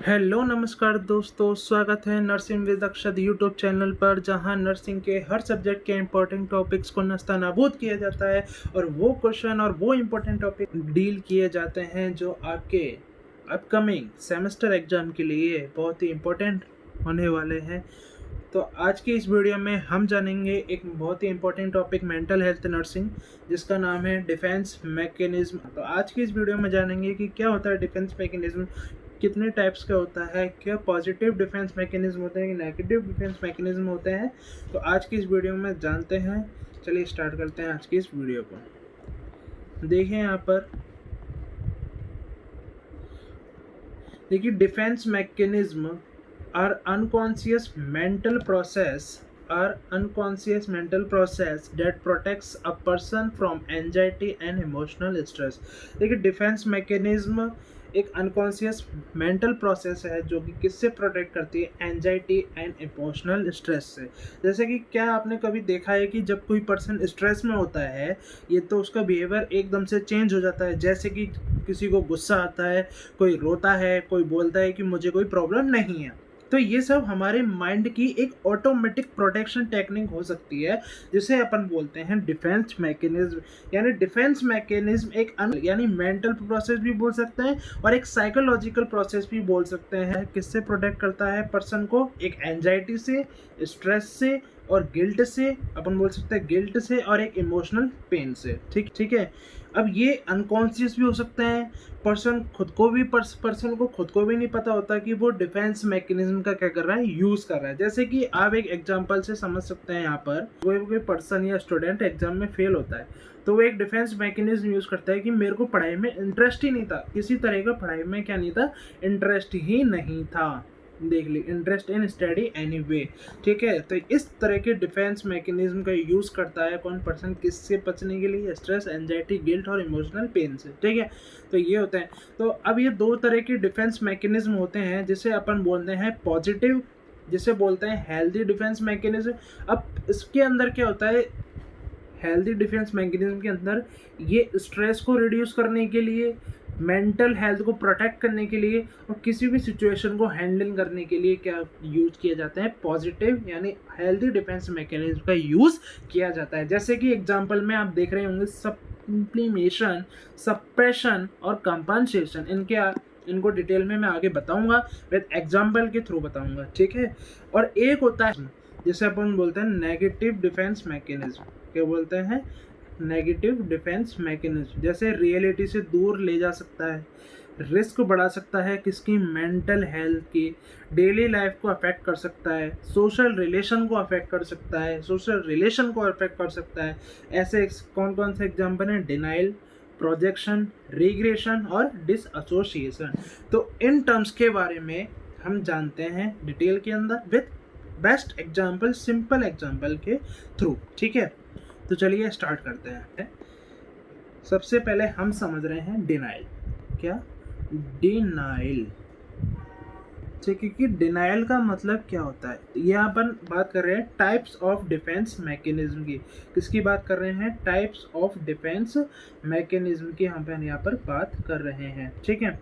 Hello नमस्कार दोस्तों, स्वागत है nursing with Akshat YouTube channel पर, जहां नर्सिंग के हर सब्जेक्ट के इंपॉर्टेंट टॉपिक्स को नस्तानाबूद किया जाता है और वो क्वेश्चन और वो इंपॉर्टेंट टॉपिक डील किए जाते हैं जो आपके अपकमिंग सेमेस्टर एग्जाम के लिए बहुत ही इम्पोर्टेंट होने वाले हैं। तो आज की इस वीडियो में हम जानेंगे एक बहुत ही important topic mental health nursing, जिसका नाम है डिफेंस मैकेनिज्म। तो आज की इस वीडियो में जानेंगे कि क्या होता है डिफेंस मैकेनिज्म, कितने टाइप्स का होता है, क्या पॉजिटिव डिफेंस मैकेनिज्म होते हैं कि नेगेटिव डिफेंस मैकेनिज्म होते हैं। तो आज की इस वीडियो में जानते हैं। चलिए स्टार्ट करते हैं आज की इस वीडियो को। देखिए यहाँ पर, देखिए defence mechanism are unconscious mental process that protects a person from anxiety and emotional stress। देखिए डिफेंस मैकेनिज्म एक अनकॉन्शियस मेंटल प्रोसेस है जो कि किससे प्रोटेक्ट करती है, एंजाइटी एंड इमोशनल स्ट्रेस से। जैसे कि क्या आपने कभी देखा है कि जब कोई पर्सन स्ट्रेस में होता है ये तो उसका बिहेवियर एकदम से चेंज हो जाता है। जैसे कि किसी को गुस्सा आता है, कोई रोता है, कोई बोलता है कि मुझे कोई प्रॉब्लम नहीं है। तो ये सब हमारे माइंड की एक ऑटोमेटिक प्रोटेक्शन टेक्निक हो सकती है, जिसे अपन बोलते हैं डिफेंस मैकेनिज्म। यानी डिफेंस मैकेनिज्म एक यानी मेंटल प्रोसेस भी बोल सकते हैं और एक साइकोलॉजिकल प्रोसेस भी बोल सकते हैं। किससे प्रोटेक्ट करता है पर्सन को, एक एंजाइटी से, स्ट्रेस से और गिल्ट से, अपन बोल सकते हैं गिल्ट से, और एक इमोशनल पेन से। ठीक है। अब ये अनकॉन्शियस भी हो सकते हैं, पर्सन को खुद को भी नहीं पता होता कि वो डिफेंस मैकेनिज्म का क्या कर रहा है, यूज कर रहा है। जैसे कि आप एक एग्जांपल से समझ सकते हैं। यहाँ पर कोई पर्सन या स्टूडेंट एग्जाम में फेल होता है तो वो एक डिफेंस मैकेनिज्म यूज करता है कि मेरे को पढ़ाई में इंटरेस्ट ही नहीं था, किसी तरह का पढ़ाई में क्या नहीं था, इंटरेस्ट ही नहीं था। देख ली, इंटरेस्ट इन स्टडी एनीवे। ठीक है। तो इस तरह के डिफेंस मैकेनिज्म का यूज करता है कौन पर्सन, किससे बचने के लिए, स्ट्रेस, एंजाइटी, गिल्ट और इमोशनल पेन से। ठीक है। तो ये होते हैं। तो अब ये दो तरह के डिफेंस मैकेनिज्म होते हैं, जिसे अपन बोलते हैं पॉजिटिव, जिसे बोलते हैं हेल्दी डिफेंस मैकेनिज्म। अब इसके अंदर क्या होता है, हेल्दी डिफेंस मैकेनिज्म के अंदर ये स्ट्रेस को रिड्यूस करने के लिए, मेंटल हेल्थ को प्रोटेक्ट करने के लिए और किसी भी सिचुएशन को हैंडल करने के लिए क्या यूज किया जाता है, पॉजिटिव यानी हेल्दी डिफेंस मैकेनिज्म का यूज किया जाता है। जैसे कि एग्जांपल में आप देख रहे होंगे सप्लीमेशन, सप्रेशन और कंपनसेशन। इनको डिटेल में मैं आगे बताऊंगा, विद एग्जांपल के थ्रू बताऊंगा। ठीक है। और एक होता है जिसे अपन बोलते हैं नेगेटिव डिफेंस मैकेनिज्म। क्या बोलते हैं, नेगेटिव डिफेंस मैकेनिज्म। जैसे रियलिटी से दूर ले जा सकता है, रिस्क बढ़ा सकता है, किसकी, मेंटल हेल्थ की, डेली लाइफ को अफेक्ट कर सकता है, सोशल रिलेशन को अफेक्ट कर सकता है, सोशल रिलेशन को अफेक्ट कर सकता है। ऐसे कौन कौन से एग्जाम्पल हैं, डिनाइल, प्रोजेक्शन, रिग्रेशन और डिसएसोसिएशन। तो इन टर्म्स के बारे में हम जानते हैं डिटेल के अंदर with best example, simple example के थ्रू। ठीक है। तो चलिए स्टार्ट करते हैं। सबसे पहले हम समझ रहे हैं डिनाइल। क्या, डिनाइल। ठीक है, कि डिनाइल का मतलब क्या होता है। ये अपन बात कर रहे हैं टाइप्स ऑफ डिफेंस मैकेनिज्म की। किसकी बात कर रहे हैं, टाइप्स ऑफ डिफेंस मैकेनिज्म की हम यहाँ पर बात कर रहे हैं। ठीक है।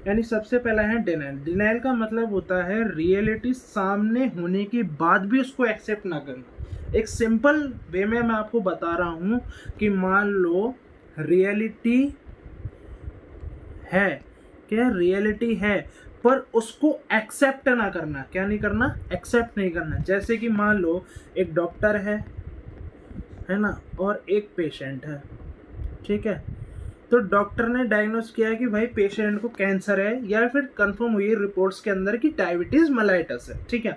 यानी सबसे पहला है डिनाइल। डिनाइल का मतलब होता है रियलिटी सामने होने के बाद भी उसको एक्सेप्ट ना करना। एक सिंपल वे में मैं आपको बता रहा हूँ कि मान लो रियलिटी है, क्या रियलिटी है, पर उसको एक्सेप्ट ना करना। क्या नहीं करना, एक्सेप्ट नहीं करना। जैसे कि मान लो एक डॉक्टर है ना, और एक पेशेंट है। ठीक है। तो डॉक्टर ने डायग्नोस किया कि भाई पेशेंट को कैंसर है, या फिर कंफर्म हुई रिपोर्ट्स के अंदर कि डायबिटीज मेलाइटस है। ठीक है।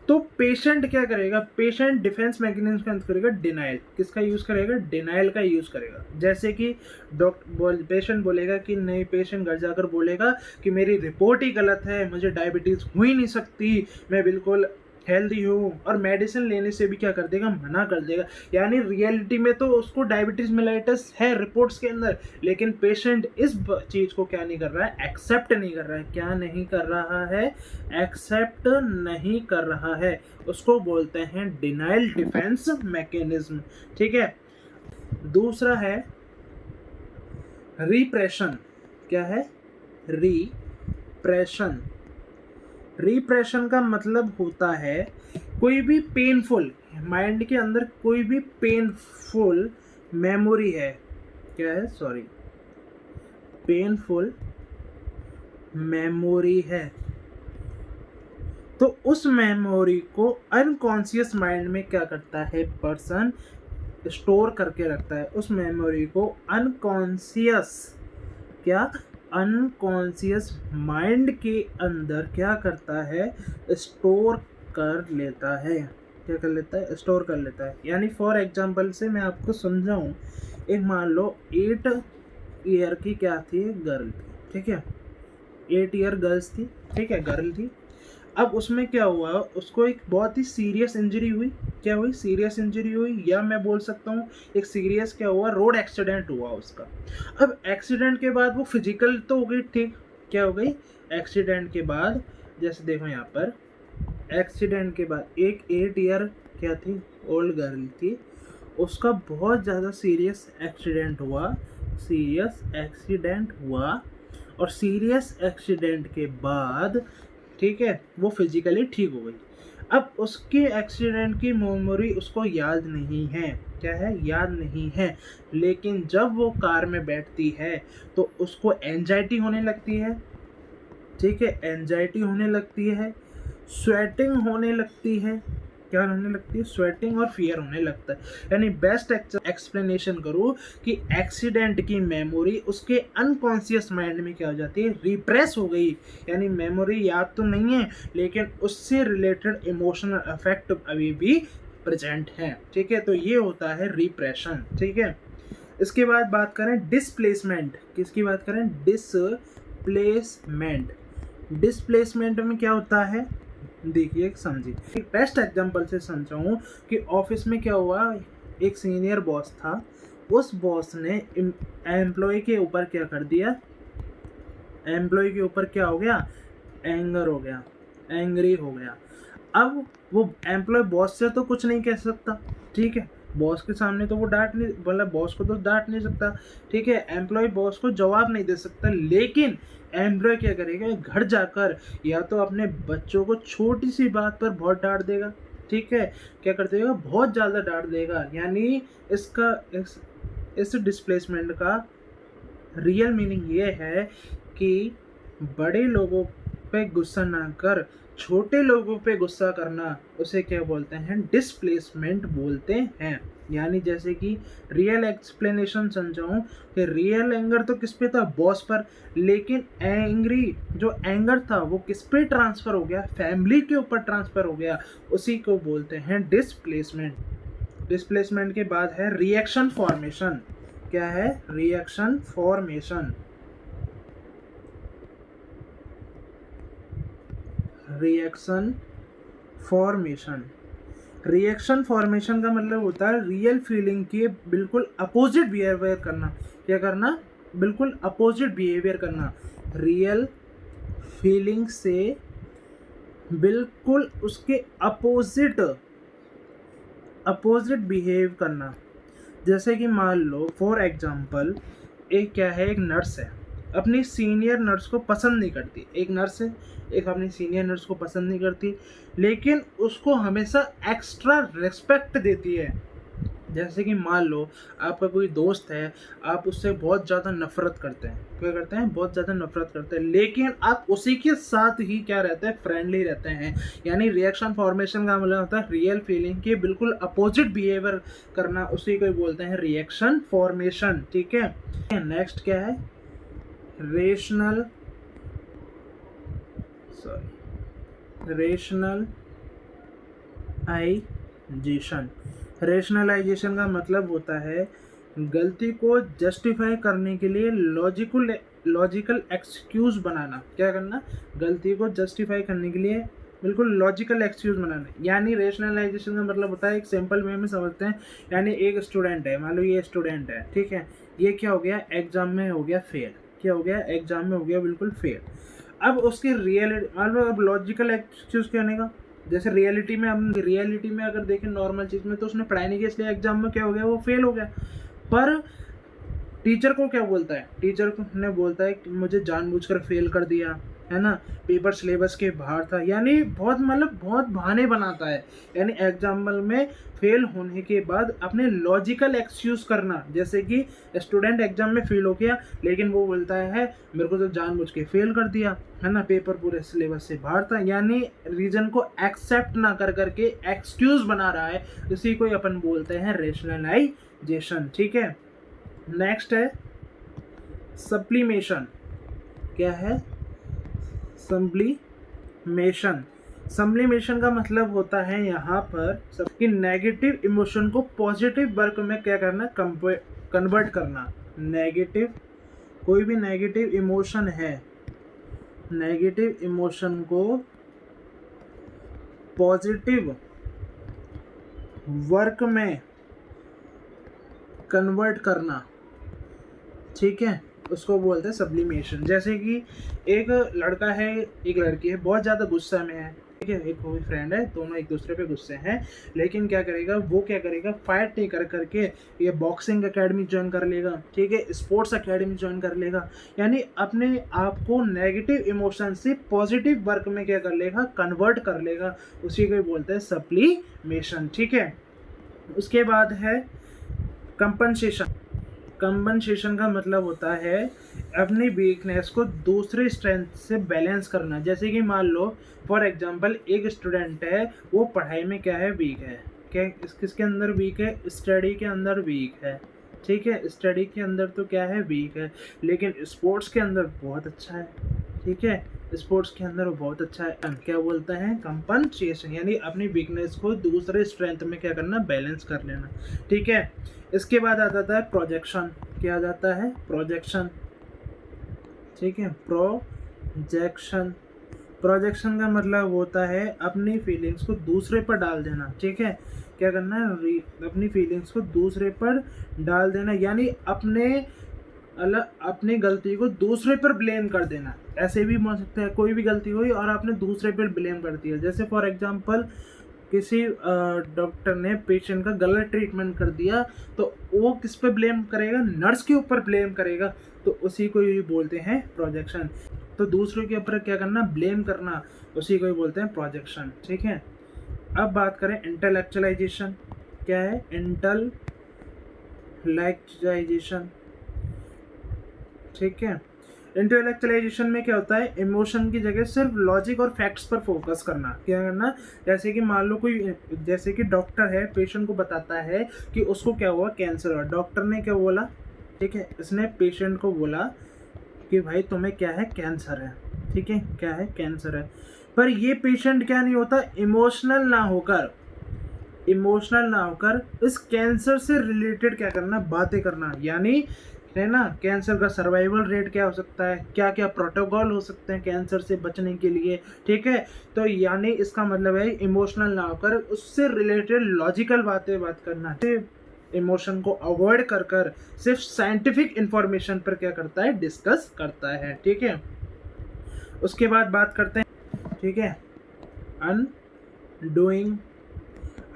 तो पेशेंट क्या करेगा, पेशेंट डिफेंस मैकेनिज्म का यूज करेगा, डिनाइल। किसका यूज करेगा, डिनाइल का यूज करेगा। जैसे कि पेशेंट बोलेगा कि नहीं, पेशेंट घर जाकर बोलेगा कि मेरी रिपोर्ट ही गलत है, मुझे डायबिटीज हो ही नहीं सकती, मैं बिल्कुल हेल्दी हूँ, और मेडिसिन लेने से भी क्या कर देगा, मना कर देगा। यानी रियलिटी में तो उसको डायबिटीज मेलाइटस है रिपोर्ट्स के अंदर, लेकिन पेशेंट इस चीज को क्या नहीं कर रहा है, एक्सेप्ट नहीं कर रहा है। क्या नहीं कर रहा है, एक्सेप्ट नहीं कर रहा है। उसको बोलते हैं डिनाइल डिफेंस मैकेनिज्म। ठीक है। दूसरा है रिप्रेशन। क्या है, रिप्रेशन। रिप्रेशन का मतलब होता है कोई भी पेनफुल, माइंड के अंदर कोई भी पेनफुल मेमोरी है, क्या है, सॉरी, पेनफुल मेमोरी है, तो उस मेमोरी को अनकॉन्शियस माइंड में क्या करता है पर्सन, स्टोर करके रखता है। उस मेमोरी को अनकॉन्शियस, क्या, अनकॉन्शियस माइंड के अंदर क्या करता है, स्टोर कर लेता है। क्या कर लेता है, स्टोर कर लेता है। यानी फॉर एग्जांपल से मैं आपको समझाऊं, एक मान लो 8 ईयर की क्या थी, गर्ल थी, ठीक है, 8 ईयर गर्ल्स थी, ठीक है, गर्ल थी। अब उसमें क्या हुआ, उसको एक बहुत ही सीरियस इंजरी हुई, क्या हुई, सीरियस इंजरी हुई, या मैं बोल सकता हूँ एक सीरियस क्या हुआ, रोड एक्सीडेंट हुआ उसका। अब एक्सीडेंट के बाद वो फिजिकल तो हो गई, ठीक, क्या हो गई, एक्सीडेंट के बाद, जैसे देखो यहाँ पर, एक्सीडेंट के बाद एक 8 ईयर क्या थी, ओल्ड गर्ल थी, उसका बहुत ज़्यादा सीरियस एक्सीडेंट हुआ, सीरियस एक्सीडेंट हुआ, और सीरियस एक्सीडेंट के बाद, ठीक है, वो फिजिकली ठीक हो गई। अब उसके एक्सीडेंट की मेमोरी उसको याद नहीं है, क्या है, याद नहीं है, लेकिन जब वो कार में बैठती है तो उसको एंजाइटी होने लगती है, ठीक है, एंजाइटी होने लगती है, स्वेटिंग होने लगती है, क्या होने लगती है, स्वेटिंग और फियर होने लगता है। यानी बेस्ट एक्सप्लेनेशन करूँ कि एक्सीडेंट की मेमोरी उसके अनकॉन्शियस माइंड में क्या हो जाती है, रिप्रेस हो गई। यानी मेमोरी याद तो नहीं है, लेकिन उससे रिलेटेड इमोशनल इफेक्ट अभी भी प्रेजेंट है, ठीक है। तो ये होता है रिप्रेशन, ठीक है। इसके बाद बात करें डिस्प्लेसमेंट, किसकी बात करें, डिस्प्लेसमेंट। डिस्प्लेसमेंट में क्या होता है, देखिए समझिए, एक बेस्ट एग्जांपल से समझाऊं कि ऑफिस में क्या हुआ, एक सीनियर बॉस था, उस बॉस ने एम्प्लॉय के ऊपर क्या कर दिया, एम्प्लॉय के ऊपर क्या हो गया, एंगर हो गया, एंग्री हो गया। अब वो एम्प्लॉय बॉस से तो कुछ नहीं कह सकता, ठीक है, बॉस के सामने तो वो डांट नहीं, मतलब बॉस को तो डांट नहीं सकता, ठीक है, एम्प्लॉय बॉस को जवाब नहीं दे सकता, लेकिन एम्प्लॉय क्या करेगा, घर जाकर या तो अपने बच्चों को छोटी सी बात पर बहुत डांट देगा, ठीक है, क्या कर देगा, बहुत ज़्यादा डांट देगा। यानी इसका इस डिस्प्लेसमेंट का रियल मीनिंग ये है कि बड़े लोगों पे गुस्सा ना कर, छोटे लोगों पे गुस्सा करना, उसे क्या बोलते हैं, डिस्प्लेसमेंट बोलते हैं। यानी जैसे कि रियल एक्सप्लेनेशन समझाऊं कि रियल एंगर तो किस पे था, बॉस पर, लेकिन एंग्री जो एंगर था वो किस पे ट्रांसफर हो गया, फैमिली के ऊपर ट्रांसफर हो गया, उसी को बोलते हैं डिस्प्लेसमेंट। डिस्प्लेसमेंट के बाद है रिएक्शन फॉर्मेशन। क्या है, reaction formation. Reaction formation, reaction formation का मतलब होता है रियल फीलिंग के बिल्कुल अपोजिट बिहेवियर करना। क्या करना, बिल्कुल अपोजिट बिहेवियर करना, रियल फीलिंग से बिल्कुल उसके अपोजिट बिहेव करना। जैसे कि मान लो फॉर एग्जांपल, एक क्या है, एक नर्स है, अपनी सीनियर नर्स को पसंद नहीं करती, एक नर्स है, एक अपनी सीनियर नर्स को पसंद नहीं करती, लेकिन उसको हमेशा एक्स्ट्रा रिस्पेक्ट देती है। जैसे कि मान लो आपका कोई दोस्त है, आप उससे बहुत ज़्यादा नफरत करते हैं, क्या करते हैं, बहुत ज़्यादा नफरत करते हैं, लेकिन आप उसी के साथ ही क्या रहते हैं, फ्रेंडली रहते हैं। यानी रिएक्शन फॉर्मेशन का मतलब होता है रियल फीलिंग के बिल्कुल अपोजिट बिहेवियर करना, उसी को बोलते हैं रिएक्शन फॉर्मेशन, ठीक है। नेक्स्ट क्या है, रेशनल रेशनलाइजेशन। रेशनलाइजेशन का मतलब होता है गलती को जस्टिफाई करने के लिए लॉजिकल एक्सक्यूज बनाना। क्या करना, गलती को जस्टिफाई करने के लिए बिल्कुल लॉजिकल एक्सक्यूज बनाना। यानी रेशनलाइजेशन का मतलब होता है, एक सिंपल वे में समझते हैं, यानी एक स्टूडेंट है, मान लो ये स्टूडेंट है, ठीक है, ये क्या हो गया, एग्जाम में हो गया फेल, क्या हो गया, एग्जाम में हो गया बिल्कुल फेल। अब उसकी रियलिटी, मान लो अब लॉजिकल एक्सक्यूज कहने का, जैसे रियलिटी में अगर देखें नॉर्मल चीज़ में, तो उसने पढ़ाई नहीं की, इसलिए एग्जाम में क्या हो गया, वो फेल हो गया। पर टीचर को क्या बोलता है, टीचर को ने बोलता है कि मुझे जानबूझकर फेल कर दिया, है ना, पेपर सिलेबस के बाहर था, यानी बहुत मतलब बहुत बहाने बनाता है। यानी एग्जाम्पल में फेल होने के बाद अपने लॉजिकल एक्सक्यूज करना, जैसे कि स्टूडेंट एग्जाम में फेल हो गया लेकिन वो बोलता है मेरे को तो जानबूझ के फेल कर दिया, है ना, पेपर पूरे सिलेबस से बाहर था, यानी रीजन को एक्सेप्ट ना कर करके एक्सक्यूज बना रहा है, इसी को अपन बोलते हैं रेशनलाइजेशन। ठीक है, नेक्स्ट है सप्लीमेशन। क्या है? सब्लिमेशन। सब्लिमेशन का मतलब होता है यहाँ पर कि नेगेटिव इमोशन को पॉजिटिव वर्क में क्या करना, कन्वर्ट करना। नेगेटिव, कोई भी नेगेटिव इमोशन है, नेगेटिव इमोशन को पॉजिटिव वर्क में कन्वर्ट करना, ठीक है, उसको बोलते हैं सब्लिमेशन। जैसे कि एक लड़का है, एक लड़की है, बहुत ज़्यादा गुस्सा में है, ठीक है, एक कोई फ्रेंड है, दोनों एक दूसरे पे गुस्से हैं, लेकिन क्या करेगा वो, क्या करेगा, फाइट नहीं कर करके ये बॉक्सिंग एकेडमी ज्वाइन कर लेगा, ठीक है, स्पोर्ट्स एकेडमी ज्वाइन कर लेगा, यानी अपने आप को नेगेटिव इमोशन से पॉजिटिव वर्क में क्या कर लेगा, कन्वर्ट कर लेगा, उसी को बोलते हैं सप्लीमेशन। ठीक है, उसके बाद है कंपनसेशन। कंपनसेशन का मतलब होता है अपनी वीकनेस को दूसरे स्ट्रेंथ से बैलेंस करना। जैसे कि मान लो फॉर एग्जांपल एक स्टूडेंट है, वो पढ़ाई में क्या है, वीक है, क्या किसके अंदर वीक है, स्टडी के अंदर वीक है, ठीक है, स्टडी के अंदर तो क्या है, वीक है, लेकिन स्पोर्ट्स के अंदर बहुत अच्छा है, ठीक है, स्पोर्ट्स के अंदर वो बहुत अच्छा है, क्या बोलता है, कंपनसेशन, यानी अपनी वीकनेस को दूसरे स्ट्रेंथ में क्या करना, बैलेंस कर लेना। ठीक है, इसके बाद आ जाता है प्रोजेक्शन। क्या आ जाता है, प्रोजेक्शन, ठीक है, प्रोजेक्शन। प्रोजेक्शन का मतलब होता है अपनी फीलिंग्स को दूसरे पर डाल देना, ठीक है, क्या करना है, अपनी फीलिंग्स को दूसरे पर डाल देना, यानी अपनी गलती को दूसरे पर ब्लेम कर देना। ऐसे भी हो सकता है कोई भी गलती हुई और आपने दूसरे पर ब्लेम कर दिया, जैसे फॉर एग्जांपल किसी डॉक्टर ने पेशेंट का गलत ट्रीटमेंट कर दिया, तो वो किस पे ब्लेम करेगा, नर्स के ऊपर ब्लेम करेगा, तो उसी को ही बोलते हैं प्रोजेक्शन। तो दूसरों के ऊपर क्या करना, ब्लेम करना, उसी को ही बोलते हैं प्रोजेक्शन। ठीक है, अब बात करें इंटेलेक्चुअलाइजेशन। क्या है, इंटेलेक्चुअलाइजेशन, ठीक है, इंटेलेक्चुअलाइजेशन में क्या होता है, इमोशन की जगह सिर्फ लॉजिक और फैक्ट्स पर फोकस करना। क्या करना, जैसे कि मान लो कोई, जैसे कि डॉक्टर है, पेशेंट को बताता है कि उसको क्या हुआ, कैंसर हुआ, डॉक्टर ने क्या बोला, ठीक है, इसने पेशेंट को बोला कि भाई तुम्हें क्या है, कैंसर है, ठीक है, क्या है, कैंसर है, पर ये पेशेंट क्या नहीं होता, इमोशनल ना होकर इस कैंसर से रिलेटेड क्या करना, बातें करना, यानी है ना, कैंसर का सर्वाइवल रेट क्या हो सकता है, क्या क्या प्रोटोकॉल हो सकते हैं कैंसर से बचने के लिए, ठीक है, तो यानी इसका मतलब है इमोशनल ना होकर उससे रिलेटेड लॉजिकल बात करना, इमोशन को अवॉइड कर सिर्फ साइंटिफिक इंफॉर्मेशन पर क्या करता है, डिस्कस करता है। ठीक है, उसके बाद बात करते हैं, ठीक है, अनडूइंग।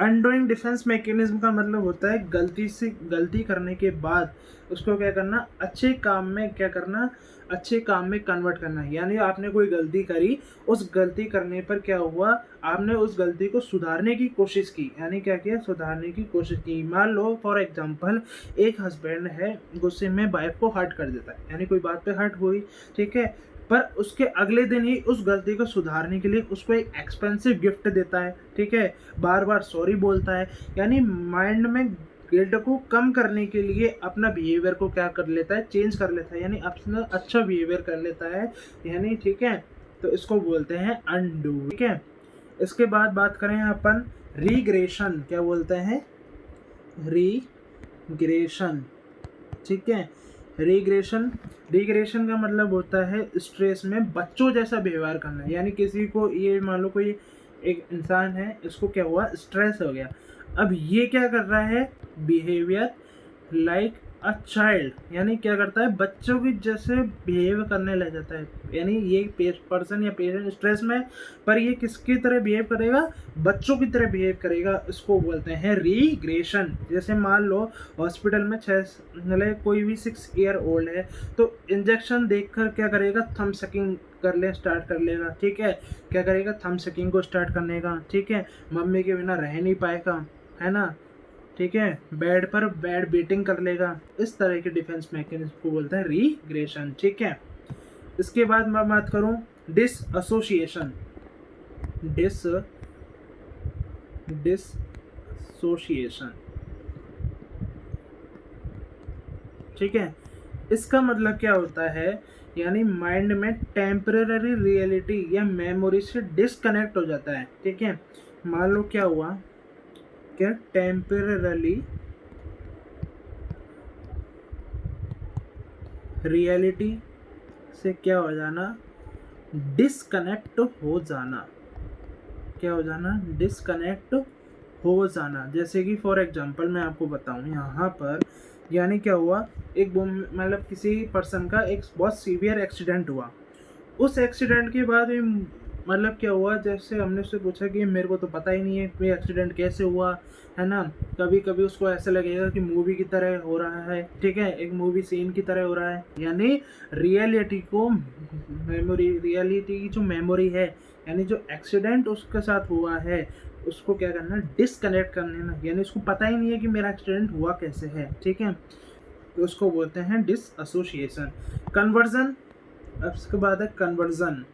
अनडूइंग डिफेंस मैकेनिज्म का मतलब होता है गलती करने के बाद उसको क्या करना, अच्छे काम में क्या करना, अच्छे काम में कन्वर्ट करना, यानी आपने कोई गलती करी, उस गलती करने पर क्या हुआ, आपने उस गलती को सुधारने की कोशिश की, यानी क्या किया, सुधारने की कोशिश की। मान लो फॉर एग्जांपल एक हस्बैंड है, गुस्से में वाइफ को हर्ट कर देता है, यानी कोई बात पे हर्ट हुई, ठीक है, पर उसके अगले दिन ही उस गलती को सुधारने के लिए उसको एक एक्सपेंसिव गिफ्ट देता है, ठीक है, बार बार सॉरी बोलता है, यानी माइंड में गिल्ट को कम करने के लिए अपना बिहेवियर को क्या कर लेता है, चेंज कर लेता है, यानी अपना अच्छा बिहेवियर कर लेता है, यानी ठीक है, तो इसको बोलते हैं अनडू। ठीक है, इसके बाद बात करें अपन रीग्रेशन। क्या बोलते हैं, रीग्रेशन, ठीक है, रिग्रेशन का मतलब होता है स्ट्रेस में बच्चों जैसा व्यवहार करना, यानी किसी को, ये मान लो कोई एक इंसान है, इसको क्या हुआ, स्ट्रेस हो गया, अब ये क्या कर रहा है, बिहेवियर लाइक अ चाइल्ड, यानी क्या करता है, बच्चों की जैसे बिहेव करने लग जाता है। यानी ये पर्सन या पेरेंट स्ट्रेस में, पर ये किसकी तरह बिहेव करेगा, बच्चों की तरह बिहेव करेगा। इसको बोलते हैं रीग्रेशन। जैसे मान लो हॉस्पिटल में मतलब कोई भी 6 ईयर ओल्ड है, तो इंजेक्शन देखकर क्या करेगा, थंब सकिंग कर ले स्टार्ट कर लेगा, ठीक है। क्या करेगा, थंब सकिंग को स्टार्ट करने का, ठीक है। मम्मी के बिना रह नहीं पाएगा, है ना, ठीक है। बेड पर बेड बीटिंग कर लेगा। इस तरह के डिफेंस मैकेनिज्म को बोलते हैं रीग्रेशन, ठीक है। इसके बाद मैं बात करूं डिसएसोसिएशन। डिसएसोसिएशन, ठीक है। इसका मतलब क्या होता है, यानी माइंड में टेम्पररी रियलिटी या मेमोरी से डिस्कनेक्ट हो जाता है, ठीक है। मान लो क्या हुआ, क्या टेम्पररी रियलिटी से क्या हो जाना, डिस्कनेक्ट हो जाना। क्या हो जाना, डिस्कनेक्ट हो जाना। जैसे कि फॉर एग्जांपल मैं आपको बताऊं यहाँ पर, यानी क्या हुआ, एक मतलब किसी पर्सन का एक बहुत सीवियर एक्सीडेंट हुआ। उस एक्सीडेंट के बाद भी मतलब क्या हुआ, जैसे हमने उससे पूछा कि मेरे को तो पता ही नहीं है कि एक्सीडेंट कैसे हुआ, है ना। कभी कभी उसको ऐसा लगेगा कि मूवी की तरह हो रहा है, ठीक है, एक मूवी सीन की तरह हो रहा है। यानी रियलिटी को रियलिटी की जो मेमोरी है, यानी जो एक्सीडेंट उसके साथ हुआ है, उसको क्या करना, डिस्कनेक्ट करने ना। यानी उसको पता ही नहीं है कि मेरा एक्सीडेंट हुआ कैसे है, ठीक है। तो उसको बोलते हैं डिसएसोसिएशन। कन्वर्जन, अब इसके बाद है कन्वर्जन।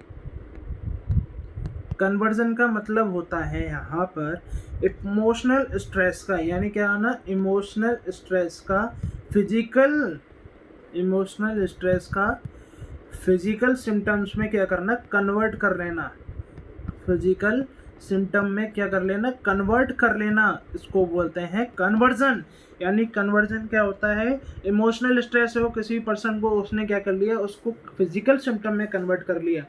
कन्वर्जन का मतलब होता है यहाँ पर इमोशनल स्ट्रेस का, यानी क्या ना, इमोशनल स्ट्रेस का फिजिकल इमोशनल स्ट्रेस का फिजिकल सिम्टम्स में क्या करना, कन्वर्ट कर लेना। फिजिकल सिम्टम में क्या कर लेना, कन्वर्ट कर लेना। इसको बोलते हैं कन्वर्जन। यानी कन्वर्जन क्या होता है, इमोशनल स्ट्रेस हो किसी पर्सन को, उसने क्या कर लिया, उसको फिजिकल सिम्टम में कन्वर्ट कर लिया।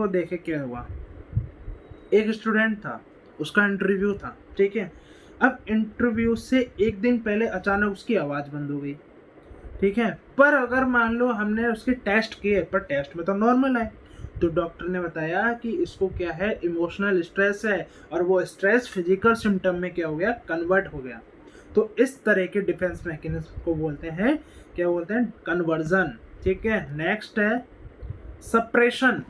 देखे क्या हुआ, एक स्टूडेंट था, उसका इंटरव्यू था, ठीक है। अब इंटरव्यू से एक दिन पहले अचानक उसकी आवाज़ बंद हो गई, ठीक है। पर अगर मान लो हमने उसके टेस्ट किए, पर टेस्ट में तो नॉर्मल है, तो डॉक्टर ने बताया कि इसको क्या है, इमोशनल स्ट्रेस है, और वो स्ट्रेस फिजिकल सिम्टम में क्या हो गया, कन्वर्ट हो गया। तो इस तरह के डिफेंस मैकेनिज्म को बोलते हैं, क्या बोलते हैं, कन्वर्जन, ठीक है। नेक्स्ट है सप्रेशन।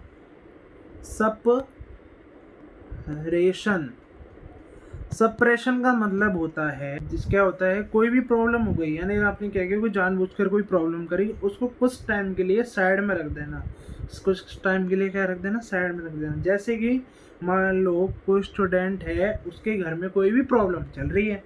सप्रेशन का मतलब होता है, क्या होता है, कोई भी प्रॉब्लम हो गई, यानी आपने क्या किया, कोई जानबूझकर कोई प्रॉब्लम करी, उसको कुछ टाइम के लिए साइड में रख देना। कुछ टाइम के लिए क्या रख देना, साइड में रख देना। जैसे कि मान लो कोई स्टूडेंट है, उसके घर में कोई भी प्रॉब्लम चल रही है।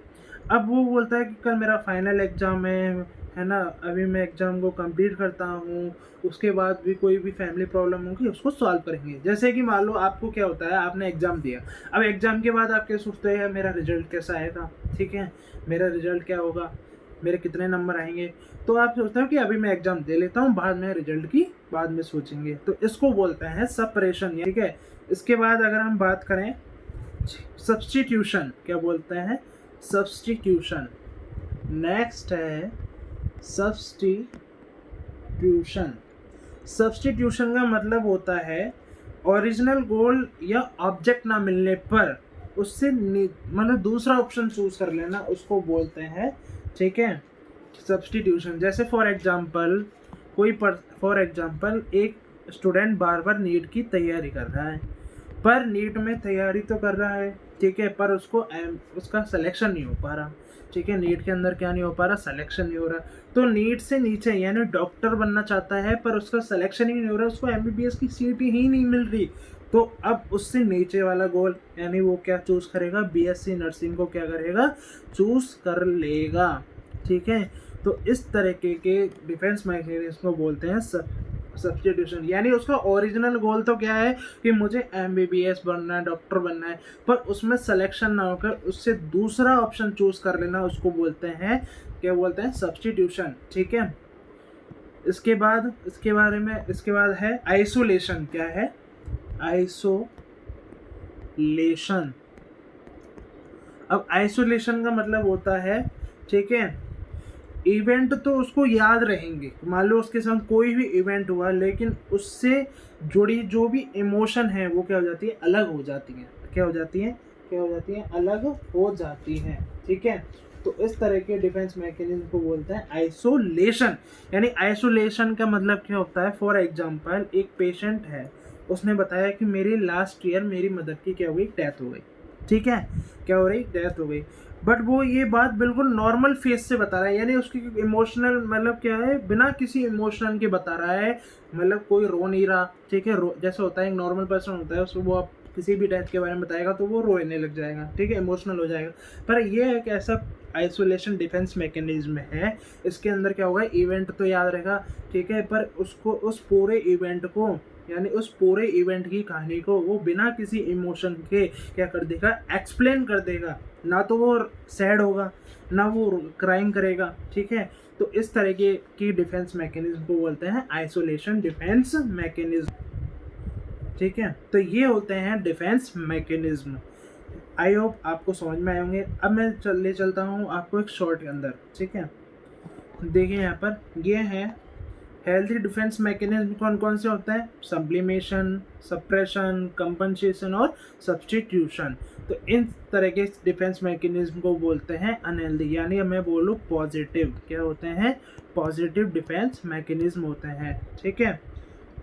अब वो बोलता है कि कल मेरा फाइनल एग्ज़ाम है ना, अभी मैं एग्ज़ाम को कंप्लीट करता हूँ, उसके बाद भी कोई भी फैमिली प्रॉब्लम होगी उसको सॉल्व करेंगे। जैसे कि मान लो आपको क्या होता है, आपने एग्ज़ाम दिया, अब एग्ज़ाम के बाद आप क्या सोचते हैं, मेरा रिजल्ट कैसा आएगा, ठीक है, मेरा रिजल्ट क्या होगा, मेरे कितने नंबर आएंगे। तो आप सोचते हो कि अभी मैं एग्ज़ाम दे लेता हूँ, बाद में रिजल्ट की बाद में सोचेंगे। तो इसको बोलते हैं सपरेशन, ठीक है। इसके बाद अगर हम बात करें सब्स्टिट्यूशन, क्या बोलते हैं, सब्स्टिट्यूशन। नेक्स्ट है सब्स्टिट्यूशन। सब्स्टिट्यूशन का मतलब होता है ओरिजिनल गोल या ऑब्जेक्ट ना मिलने पर उससे मतलब दूसरा ऑप्शन चूज कर लेना, उसको बोलते हैं, ठीक है, सब्स्टिट्यूशन। जैसे फॉर एग्जांपल एक स्टूडेंट बार बार नीट की तैयारी कर रहा है, पर नीट में तैयारी तो कर रहा है, ठीक है, पर उसका सिलेक्शन नहीं हो पा रहा, ठीक है। नीट के अंदर क्या नहीं हो पा रहा, सिलेक्शन नहीं हो रहा। तो नीट से नीचे यानी डॉक्टर बनना चाहता है, पर उसका सिलेक्शन ही नहीं हो रहा, उसको एमबीबीएस की सीट ही नहीं मिल रही। तो अब उससे नीचे वाला गोल, यानी वो क्या चूज करेगा, बीएससी नर्सिंग को क्या करेगा, चूज कर लेगा, ठीक है। तो इस तरीके के डिफेंस मैकेनिज्म को बोलते हैं सब्स्टिट्यूशन। यानी उसका ओरिजिनल गोल तो क्या है कि मुझे एमबीबीएस बनना है, डॉक्टर बनना है, पर उसमें सिलेक्शन ना होकर उससे दूसरा ऑप्शन चूज कर लेना, उसको बोलते हैं, क्या बोलते हैं, सब्स्टिट्यूशन, ठीक है। इसके बाद है आइसोलेशन। क्या है, आइसोलेशन। अब आइसोलेशन का मतलब होता है, ठीक है, इवेंट तो उसको याद रहेंगे, मान लो उसके साथ कोई भी इवेंट हुआ, लेकिन उससे जुड़ी जो भी इमोशन है वो क्या हो जाती है, अलग हो जाती है। क्या हो जाती है, क्या हो जाती है, अलग हो जाती है। ठीक है, तो इस तरह के डिफेंस मैकेनिज्म को बोलते हैं आइसोलेशन। यानी आइसोलेशन का मतलब क्या होता है, फॉर एग्जांपल एक पेशेंट है, उसने बताया कि मेरी लास्ट ईयर मेरी मदर की क्या हुई, डेथ हो गई। ठीक है, क्या हो रही, डेथ हो गई। बट वो ये बात बिल्कुल नॉर्मल फेस से बता रहा है, यानी उसकी इमोशनल मतलब क्या है, बिना किसी इमोशन के बता रहा है, मतलब कोई रो नहीं रहा। ठीक है, जैसे होता है एक नॉर्मल पर्सन होता है, उसको वो आप किसी भी डेथ के बारे में बताएगा तो वो रोने लग जाएगा। ठीक है, इमोशनल हो जाएगा। पर ये एक ऐसा आइसोलेशन डिफेंस मैकेनिज्म है, इसके अंदर क्या होगा, इवेंट तो याद रहेगा। ठीक है, पर उसको उस पूरे इवेंट को, यानी उस पूरे इवेंट की कहानी को वो बिना किसी इमोशन के क्या कर देगा, एक्सप्लेन कर देगा। ना तो वो सैड होगा, ना वो क्राइम करेगा। ठीक है, तो इस तरह की डिफेंस मैकेनिज्म को बोलते हैं आइसोलेशन डिफेंस मैकेनिज्म। ठीक है, तो ये होते हैं डिफेंस मैकेनिज्म। आई होप आपको समझ में आए होंगे। अब मैं ले चलता हूँ आपको एक शॉर्ट के अंदर। ठीक है, देखिए यहाँ पर ये है हेल्थी डिफेंस मैकेनिज्म कौन कौन से होते हैं, सब्लिमेशन, सप्रेशन, कंपनसेशन और सब्स्टिट्यूशन। तो इन तरह के डिफेंस मैकेनिज्म को बोलते हैं अनहेल्दी, यानी मैं बोलूँ पॉजिटिव। क्या होते हैं, पॉजिटिव डिफेंस मैकेनिज्म होते हैं। ठीक है,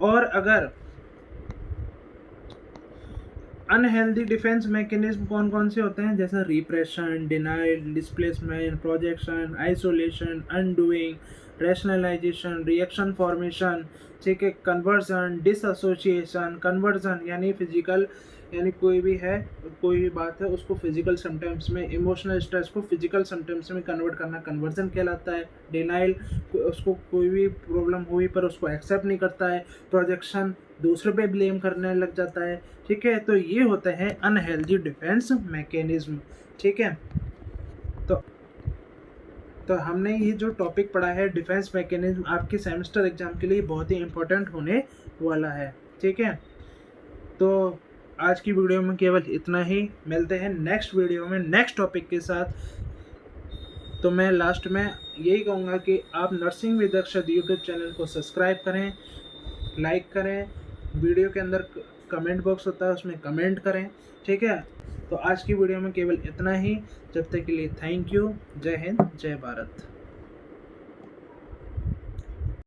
और अगर अनहेल्दी डिफेंस मैकेनिज्म कौन कौन से होते हैं, जैसे repression, denial, displacement, projection, isolation, undoing, rationalisation, reaction formation. ठीक है, कन्वर्जन, डिसएसोसिएशन। कन्वर्जन यानी फिजिकल, यानी कोई भी है, कोई भी बात है उसको फिजिकल सिम्टम्स में, इमोशनल स्ट्रेस को फिजिकल सिम्टम्स में कन्वर्ट करना कन्वर्जन कहलाता है। डिनाइल, उसको कोई भी प्रॉब्लम हुई पर उसको एक्सेप्ट नहीं करता है। प्रोजेक्शन, दूसरे पे ब्लेम करने लग जाता है। ठीक है, तो ये होते हैं अनहेल्दी डिफेंस मैकेनिज्म। ठीक है, तो तो हमने ये जो टॉपिक पढ़ा है डिफेंस मैकेनिज्म, आपके सेमेस्टर एग्जाम के लिए बहुत ही इम्पोर्टेंट होने वाला है। ठीक है, तो आज की वीडियो में केवल इतना ही। मिलते हैं नेक्स्ट वीडियो में नेक्स्ट टॉपिक के साथ। तो मैं लास्ट में यही कहूँगा कि आप nursing with Akshat YouTube channel को सब्सक्राइब करें, लाइक करें, वीडियो के अंदर कमेंट बॉक्स होता है उसमें कमेंट करें। ठीक है, तो आज की वीडियो में केवल इतना ही। जब तक के लिए थैंक यू। जय हिंद, जय भारत।